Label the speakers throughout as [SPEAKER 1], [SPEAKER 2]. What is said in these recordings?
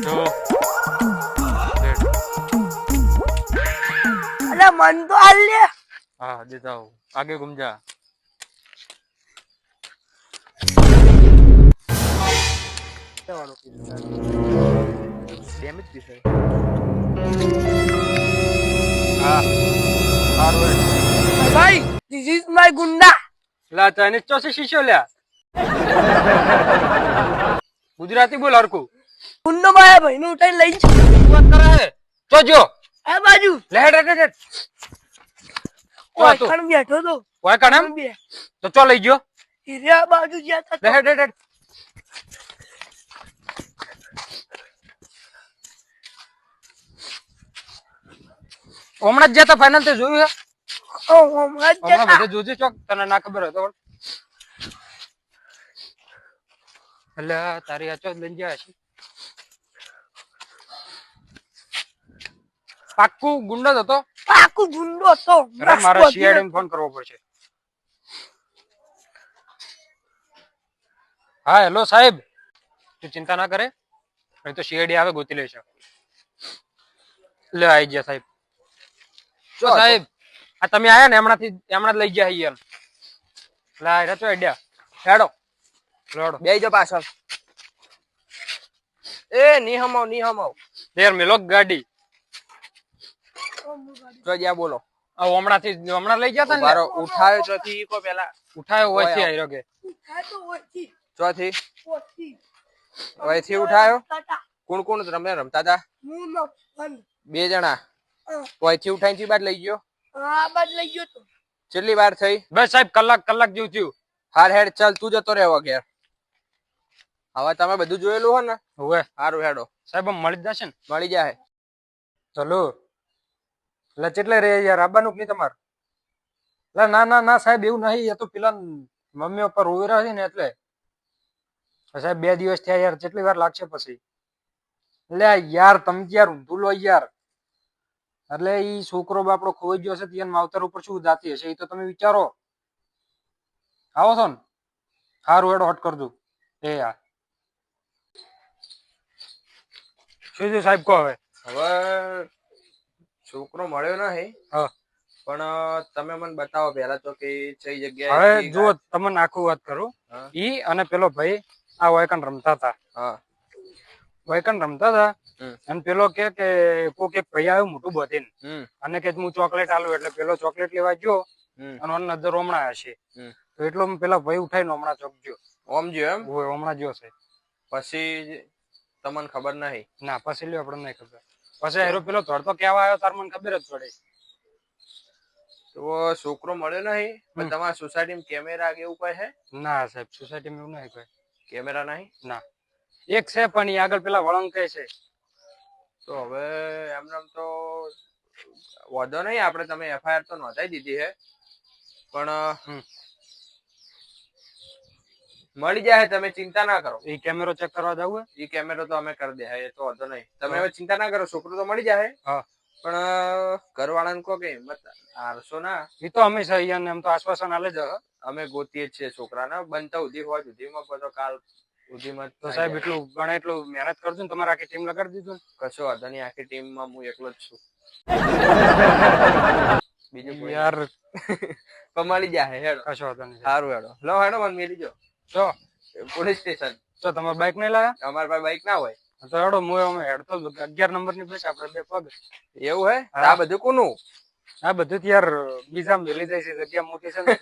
[SPEAKER 1] જો
[SPEAKER 2] અલા મન તો હાલ લે
[SPEAKER 1] हाँ देता हूँ आगे घूम जा
[SPEAKER 3] વાળો કીધું ડેમેજ પીસ હે
[SPEAKER 1] हाँ और
[SPEAKER 2] ભાઈ ધીસ ઇઝ માય ગુંડા
[SPEAKER 1] ला चाइनीज चौसे शीशो लिया गुजराती बोल हरकू
[SPEAKER 2] ગુંડો મારા ભાઈને ઉઠાઈને લઈ જા
[SPEAKER 1] बात कर रहा है जो जो
[SPEAKER 2] આ બાજુ
[SPEAKER 1] लेट लेट लेट
[SPEAKER 2] ઓય
[SPEAKER 1] તો.
[SPEAKER 2] ખણ બેઠો તો
[SPEAKER 1] ओए का नाम
[SPEAKER 2] બે
[SPEAKER 1] तो चल ले जो
[SPEAKER 2] હીરા બાજુ જ્યાં થતો
[SPEAKER 1] लेट लेट लेट હમણાં જ જતા ફાઇનલ તે જોયું હે
[SPEAKER 2] ઓ હમણાં જ
[SPEAKER 1] હમણાં
[SPEAKER 2] જતા
[SPEAKER 1] બધે જોજે ચોક તને ના ખબર હોય તો એટલે તારી આ ચોક લઈ જાય છે પાક્કું ગુંડો જ હતો
[SPEAKER 2] આખું ગુંડો હતો
[SPEAKER 1] અરે મારા સીઆઈડી ફોન કરવો પડશે હા હેલો સાહેબ તું ચિંતા ના કરે અહીં તો સીઆઈડી આવે ગોતી લેશે લે આવી ગયા સાહેબ જો સાહેબ આ તમે આયા ને હમણાં જ લઈ ગયા યાર લા રે તો એડ્યા હેડો લોડો
[SPEAKER 3] બે જો પાછળ એ ની હમાવ
[SPEAKER 1] દેર મેલો ગાડી
[SPEAKER 3] જો જ્યાં બોલો
[SPEAKER 1] આ હમણાં લઈ ગયા તા ને
[SPEAKER 3] મારો ઉઠાયો ચોથી કો પેલા
[SPEAKER 1] ઉઠાયો હોય છે આયરો કે
[SPEAKER 2] આ તો ઓછી
[SPEAKER 3] ચોથી
[SPEAKER 2] ઓછી
[SPEAKER 3] વયથી ઉઠાયો
[SPEAKER 2] કાટા
[SPEAKER 3] કોણ કોણ રમતા હતા
[SPEAKER 2] હું નો ફન
[SPEAKER 3] બે જણા વયથી ઉઠાઈને ચી બાદ લઈ ગયો
[SPEAKER 2] આ બાદ લઈ ગયો તો
[SPEAKER 3] કેટલી વાર થઈ
[SPEAKER 1] બસ સાહેબ કલાક જેવું થયું
[SPEAKER 3] હાર હેડ ચાલ તું જતો રહેવો ઘેર હવે તમે બધું જોયેલું હો ને
[SPEAKER 1] હવે
[SPEAKER 3] હારું હેડો
[SPEAKER 1] સાહેબ આમ મળી જ જશે ને
[SPEAKER 3] મળી જાય
[SPEAKER 1] ચલો એટલે ચેટલે રે યાર આબાનું નહીં તમારે એટલે ના સાહેબ એવું નહીં એ તો પેલા મમ્મી પપ્પા રોઈ રહ્યા છે ને એટલે સાહેબ 2 દિવસ થયા યાર કેટલી વાર લાગશે પછી એટલે યાર તમે યાર ઊંધું લો યાર એટલે ઈ છોકરો બાપડો ખોઈ ગયો છે ત્યાં માવતર ઉપર શું જાતી હશે એ તો તમે વિચારો આવો છો ને સારું હેડો હટ કરજો એ યાર શું સાહેબ કહો હવે
[SPEAKER 3] હવે છોકરો મળ્યો નહીં
[SPEAKER 1] હા
[SPEAKER 3] પણ તમે મને બતાવો પહેલા તો કે કઈ જગ્યાએ
[SPEAKER 1] હવે જુઓ તમને આખું વાત કરું
[SPEAKER 3] હા.
[SPEAKER 1] ઈ અને પેલો ભાઈ આ વાયકન રમતા હતા
[SPEAKER 3] હા
[SPEAKER 1] અને પેલો કે કોક એક ભાઈ આવ્યો મોટું બધીને
[SPEAKER 3] હમ
[SPEAKER 1] અને કે હું ચોકલેટ આલું એટલે પેલો ચોકલેટ લેવા ગયો
[SPEAKER 3] હમ
[SPEAKER 1] અને ઓન નજર હમણાં હશે
[SPEAKER 3] હમ.
[SPEAKER 1] તો એટલો પેલા ભાઈ ઉઠાઈને હમણાં ચોક ગયો
[SPEAKER 3] ઓમ જો એમ
[SPEAKER 1] હમણાં ગયો છે
[SPEAKER 3] પછી તમને ખબર નહીં
[SPEAKER 1] ના પછી લ્યો આપણને નહીં ખબર પછી એરો પેલો ધોડતો કેવા આવ્યો તાર મને ખબર જ પડે
[SPEAKER 3] તો છોકરો મળ્યો નહીં પણ તમારા સોસાયટીમાં કેમેરા કે એવું કઈ હે
[SPEAKER 1] ના સાહેબ સોસાયટીમાં એવું નહીં કોઈ
[SPEAKER 3] કેમેરા નહીં
[SPEAKER 1] ના એક છે પણ એ આગળ પેલા વળંગ કહે છે
[SPEAKER 3] તો હવે એમને તો વાંધો નહીં આપણે તમે એફઆઈઆર તો નોંધાઈ દીધી હે પણ મળી જાય તમે ચિંતા ના કરો
[SPEAKER 1] એ કેમેરો ચેક કરવા જવું
[SPEAKER 3] એ કેમેરો તો અમે કરી દે એ તો વાંધો નહીં તમે હવે ચિંતા ના કરો છોકરો તો મળી જાય
[SPEAKER 1] હા
[SPEAKER 3] પણ ઘરવાળાને કહો કે હિંમત હારશો ના
[SPEAKER 1] એ તો હંમેશા અહીંયા એમ તો આશ્વાસન આલે જ હ.
[SPEAKER 3] અમે ગોતીએ જ છીએ છોકરાના બનતા સુધી હોય સુધીમાં તો કાલ સુધીમાં
[SPEAKER 1] તો સાહેબ એટલું ગણે એટલું મહેનત કરજો ને તમારે આખી ટીમ લગાડી દીધું
[SPEAKER 3] કશો વાંધો નહીં આખી ટીમમાં હું એકલો જ છું બીજું કોઈ
[SPEAKER 1] યાર
[SPEAKER 3] પણ મળી જાય હેડો
[SPEAKER 1] કશો વાંધો નહીં
[SPEAKER 3] સારું હેડો લો હેડો મને મેલી જો
[SPEAKER 1] જો
[SPEAKER 3] પોલીસ સ્ટેશન
[SPEAKER 1] તો તમારે બાઇક નહીં લાયા
[SPEAKER 3] અમારી પાસે બાઈક ના હોય
[SPEAKER 1] તો હેડો હું અમે હેડતો 11 નંબરની બસ આપણે 2 પગ
[SPEAKER 3] એવું હે આ બધું કોનું
[SPEAKER 1] આ બધું તો યાર બીજા મેલી જાય છે જગ્યા મોટી છે ને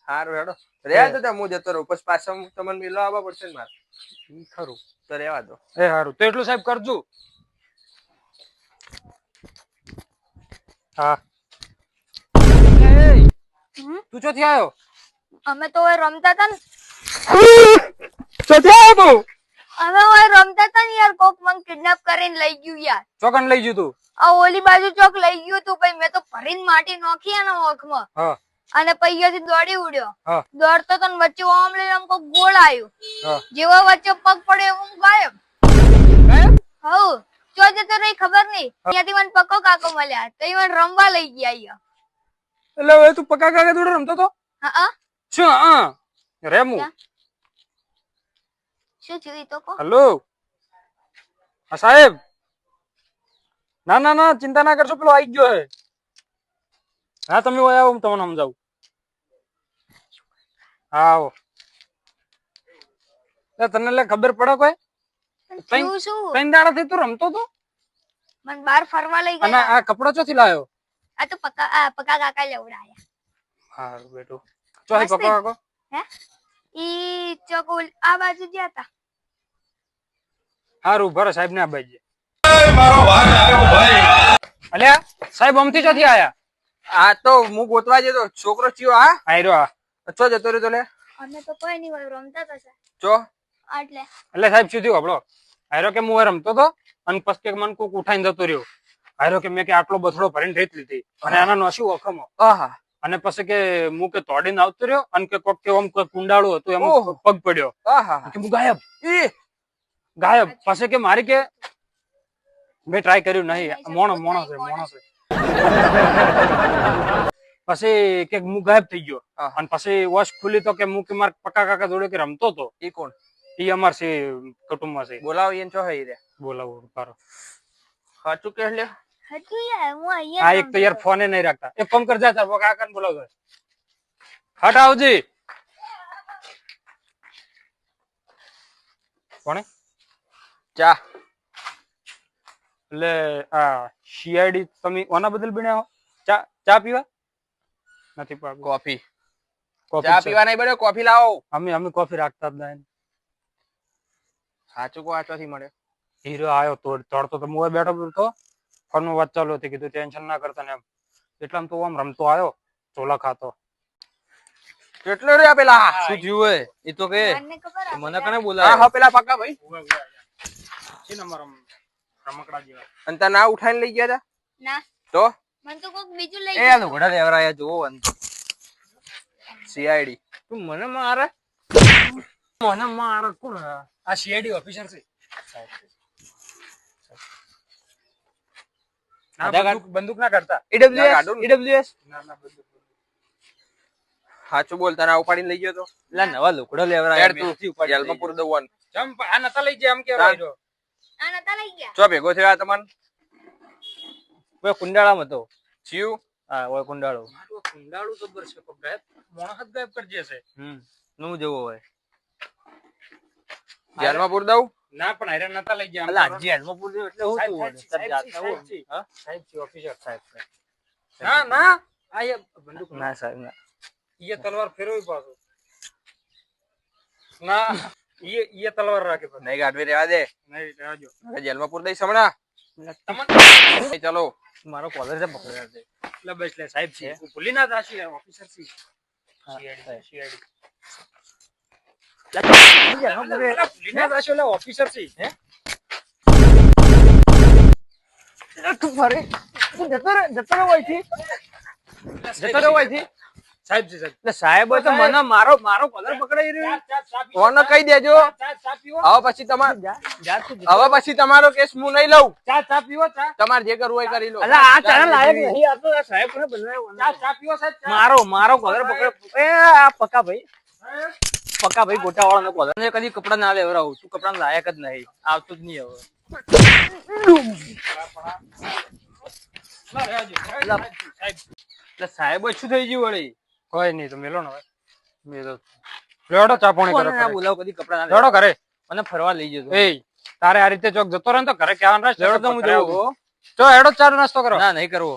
[SPEAKER 3] સારું હેડો રેવા દો હું જતો રહું પછી પાછા તમને મિલવા આવવા પડશે ને મારે
[SPEAKER 1] ઈ ખરું
[SPEAKER 3] તો રેવા દો
[SPEAKER 1] એ સારું તો એટલું સાહેબ કરજો હા તું ચોથી આવ્યો
[SPEAKER 4] અમે તો ઓય રમતા હતા ને
[SPEAKER 1] ચોથી આવ્યો તું
[SPEAKER 4] અમે ઓય રમતા હતા ને યાર કોક મને કિડનેપ કરીને લઈ ગયું યાર
[SPEAKER 1] ચોકન લઈ ગયું તું
[SPEAKER 4] આ ઓલી બાજુ ચોક લઈ ગયું તું પછી મેં તો ભરીને માટી નોખી એના ઓખમાં
[SPEAKER 1] હા
[SPEAKER 4] અને પૈયાથી દોડી ઉડ્યો
[SPEAKER 1] હા
[SPEAKER 4] દોડતો તો ને વચ્ચે ઓમ લઈને આમ કોક ગોળ આવ્યું
[SPEAKER 1] હા
[SPEAKER 4] જેવો વચ્ચે પગ પડ્યો હું ગાયબ
[SPEAKER 1] ગાયબ
[SPEAKER 4] હઉ ચો જતો રહી ખબર નહીં ત્યાંથી મને પક્કો કાકો મળ્યા તો ઈ મને રમવા લઈ ગયા અહીંયા
[SPEAKER 1] એટલે હવે તું પકા કાકા જોડે રમતો તો
[SPEAKER 4] હા
[SPEAKER 1] શું હા રેમુ
[SPEAKER 4] ક્યાં? શું થયું ઈ તો કહો.
[SPEAKER 1] હલો હા સાહેબ, ના ના ના ચિંતા ના કરશો, પેલો આવી ગયો હે. હા તમે આવો, હું તમને સમજાવું. હા આવો. તને લે ખબર પડે કોઈ?
[SPEAKER 4] પણ
[SPEAKER 1] કઈ-
[SPEAKER 4] થયું શું?
[SPEAKER 1] ત્રણ દાડાથી તું રમતો તો
[SPEAKER 4] મને બહાર ફરવા લઈ
[SPEAKER 1] અને
[SPEAKER 4] ગયા.
[SPEAKER 1] આ કપડો ચોથી લાયો?
[SPEAKER 4] આ તો પકા કાકા લેવડાયા.
[SPEAKER 1] હારું બેટું. ચોથી
[SPEAKER 4] મસ્ત.
[SPEAKER 1] પકો કાકો?
[SPEAKER 4] હે ઈ ચોકોલ આ બાજુ ગયા તા.
[SPEAKER 1] હારું ભરો સાહેબ ને આ બાજુ. અલ્યા સાહેબ અમથી ચોથી આયા?
[SPEAKER 3] આ તો હું ગોતવા જતો છોકરો ચિયો આ
[SPEAKER 1] આયરો આ.
[SPEAKER 3] ચો જતો રહ્યો તો લે
[SPEAKER 4] અમે તો કોઈ નહીં હોય રમતા હતા સાહેબ.
[SPEAKER 3] ચો
[SPEAKER 4] એટલે
[SPEAKER 1] એટલે સાહેબ શું થયું આપણો? આયરો કે હું રમતો તો અને પછી કે મને કોક ઉઠાઈને જતો રહ્યો. આયરો કે મેં કે આટલો બથડો ભરીને રેત લીધી અને આના નોશું વખમો.
[SPEAKER 3] આહા
[SPEAKER 1] અને પછી કે હું કે તોડીને આવતો રહ્યો અને કે કોક કે આમ કુંડાળું હતું એમાં
[SPEAKER 3] ઓહો.
[SPEAKER 1] પગ પડ્યો
[SPEAKER 3] આહા
[SPEAKER 1] કે હું ગાયબ
[SPEAKER 3] ઈ
[SPEAKER 1] ગાયબ. પછી કે મારી કે મેં ટ્રાય કર્યું નહીં, મોણો છે મોણો છે. પછી કે હું ગાયબ થઈ ગયો
[SPEAKER 3] આહા.
[SPEAKER 1] અને પછી વોશ ખુલી તો કે હું કે મારા પક્કા કાકા જોડે કે રમતો તો.
[SPEAKER 3] ઈ કોણ
[SPEAKER 1] ઈ અમાર છે કુટુંબમાં છે.
[SPEAKER 3] બોલાવો એને ચો હઈ રે
[SPEAKER 1] બોલાવો પારો.
[SPEAKER 3] સાચું કે લે
[SPEAKER 4] હજુ યાર હું
[SPEAKER 1] આ
[SPEAKER 4] અહીંયા
[SPEAKER 1] એક તો યાર ફોને નહીં રાખતા. એક કામ કરજા તાર કાકાને બોલાવજો. હટ આવજી. કોણે?
[SPEAKER 3] ચા
[SPEAKER 1] એટલે આ સીઆઈડી તમે ઓના બદલ બન્યા હો? ચા ચા પીવા નથી પાડવું.
[SPEAKER 3] કોફી
[SPEAKER 1] કોફી
[SPEAKER 3] ચા
[SPEAKER 1] છે.
[SPEAKER 3] પીવા નહીં બન્યો કોફી લાવો
[SPEAKER 1] અમે કોફી રાખતા જ નહીં.
[SPEAKER 3] સાચું કો આચોથી મળે
[SPEAKER 1] હીરો આવ્યો તોડતો તો હું બેઠો હતો ફોનમાં વાત ચાલુ હતી, કીધું ટેન્શન ના કરતા ને એમ. એટલામાં તો આમ રમતો આવ્યો ચોલા ખાતો.
[SPEAKER 3] કેટલો રે પેલા
[SPEAKER 5] શું થયું હોય એ તો કે
[SPEAKER 4] મને ખબર આ
[SPEAKER 5] મને
[SPEAKER 4] બધા.
[SPEAKER 5] કને
[SPEAKER 3] હા
[SPEAKER 5] બોલાય
[SPEAKER 3] હા પેલા પાકા ભાઈ
[SPEAKER 1] છે ને અમારા રમકડા જેવા.
[SPEAKER 3] અને તા ના ઉઠાઈને લઈ ગયા તા
[SPEAKER 4] ના
[SPEAKER 3] તો
[SPEAKER 4] મને તો કોક બીજું લઈ
[SPEAKER 5] એ
[SPEAKER 4] ગયું.
[SPEAKER 5] લુગડા લેવરાયા જોવો
[SPEAKER 3] સીઆઈડી
[SPEAKER 5] તું મને મારે
[SPEAKER 1] મને મારે કોણ? આ સીઆઈડી ઓફિસર છે. ના,
[SPEAKER 5] આધાર કાર્ડ?
[SPEAKER 1] બંદૂક ના કરતા.
[SPEAKER 3] ના, કાઢું ને.
[SPEAKER 5] ઈડબ્લ્યુએસ
[SPEAKER 1] ના ના બંદૂક.
[SPEAKER 3] સાચું બોલ તને ઉપાડીને લઈ ગયો તો
[SPEAKER 5] લા નવા લુગડા લેવરાયા
[SPEAKER 3] યાર તું જેલમાં પૂરી દઉં
[SPEAKER 1] જમ આ નતા લઈ જાય એમ કેવાય રહ્યો.
[SPEAKER 4] આ નતા લઈ ગયા.
[SPEAKER 3] ચો ભેગો થયો આ તમારે
[SPEAKER 5] ઓય કુંડાળામાં હતો
[SPEAKER 3] ચિયું
[SPEAKER 5] હા ઓય કુંડાળો
[SPEAKER 1] મારું કુંડાળું જબર છે પણ ગાયબ મોણસ જ ગાયબ કરી દેશે.
[SPEAKER 5] નું જેવો હોય
[SPEAKER 3] જેલમાં પૂરી દઉં
[SPEAKER 1] ના પણ હારે નતા લઈ ગયા.
[SPEAKER 5] અલા જેલમાં પૂર્યો એટલે હું
[SPEAKER 1] સાહેબ,
[SPEAKER 5] તું હોય
[SPEAKER 1] સાહેબ,
[SPEAKER 5] તાર જાતના
[SPEAKER 1] સાહેબ,
[SPEAKER 5] હોય.
[SPEAKER 1] સાહેબ,
[SPEAKER 5] હા?
[SPEAKER 1] સાહેબ છે ઓફિસર.
[SPEAKER 5] સાહેબ
[SPEAKER 1] ના ના આ એ બંદૂક
[SPEAKER 5] ના સાહેબ ના
[SPEAKER 1] ઈએ તલવાર ફેરવી પાછો. ના ઈએ તલવાર રાખે પાછો.
[SPEAKER 3] નહીં ગાઢવી રહેવા દે
[SPEAKER 1] નહીં રાજો.
[SPEAKER 3] હવે જેલમાં પૂરી દઈશ હમણાં
[SPEAKER 1] તમને
[SPEAKER 3] એ ચલો
[SPEAKER 5] મારો કોલર છે પકડ્યા છે
[SPEAKER 1] એટલે બસ લે સાહેબ છે. ભૂલી ના જાશી ઓફિસર છે.
[SPEAKER 5] હા,
[SPEAKER 1] CID,
[SPEAKER 5] સાહેબ.
[SPEAKER 1] CID.
[SPEAKER 5] જેલમાં પૂર્યો.
[SPEAKER 1] અલા, ભૂલી ના જાશો એટલે ઓફિસર છે. હે?
[SPEAKER 5] તું ફરે તું જતો રહે હોયથી જતો રહે હોયથી
[SPEAKER 1] સાહેબ છે સાહેબ.
[SPEAKER 5] એટલે સાહેબ હોય તો મને મારો કોલર પકડાઈ રહ્યો
[SPEAKER 1] ચા પીવો?
[SPEAKER 3] કોને કહી દેજો
[SPEAKER 1] ચા પીવો?
[SPEAKER 3] હવે પછી તમાર
[SPEAKER 5] જા તું જતો
[SPEAKER 3] હવે પછી તમારો કેસ હું નહીં લઉં
[SPEAKER 1] ચા પીવો? ચા
[SPEAKER 3] તમારે જે કરવું હોય કરી લો
[SPEAKER 5] અલા આ તારા લાયક નહીં આ તો આ સાહેબ કોને બનાવ્યો
[SPEAKER 1] ચા પીવો સાહેબ? ચા.
[SPEAKER 5] મારો કોલર પકડે એ આ પક્કા ભાઈ ગોટાવાળા નો કોલર કદી કપડા ના લેવરાવું તું કપડા લાયક જ નહીં આવતું જ નહીં
[SPEAKER 1] ના, રહેવા દો. સાહેબ, સાહેબ.
[SPEAKER 5] એટલે સાહેબ શું થઈ ગયું વળી
[SPEAKER 1] કોઈ નહીં તો મેલો ને હવે. મેલો. લેવડો ચા પાણી
[SPEAKER 5] કોને
[SPEAKER 1] કરો
[SPEAKER 5] ના
[SPEAKER 1] ઘરે.
[SPEAKER 5] બોલાવ કદી કપડા ના
[SPEAKER 1] લેવડો ઘરે.
[SPEAKER 5] મને ફરવા લઈ જતો
[SPEAKER 1] એ તારે આ રીતે ચોક જતો રહે ને તો ઘરે કહેવાનું રહેશે.
[SPEAKER 5] લેવડો તો હું
[SPEAKER 1] ઘરે
[SPEAKER 5] જવું
[SPEAKER 1] આવું. ચો હેડો ચા નાસ્તો કરો.
[SPEAKER 5] ના નહીં કરવો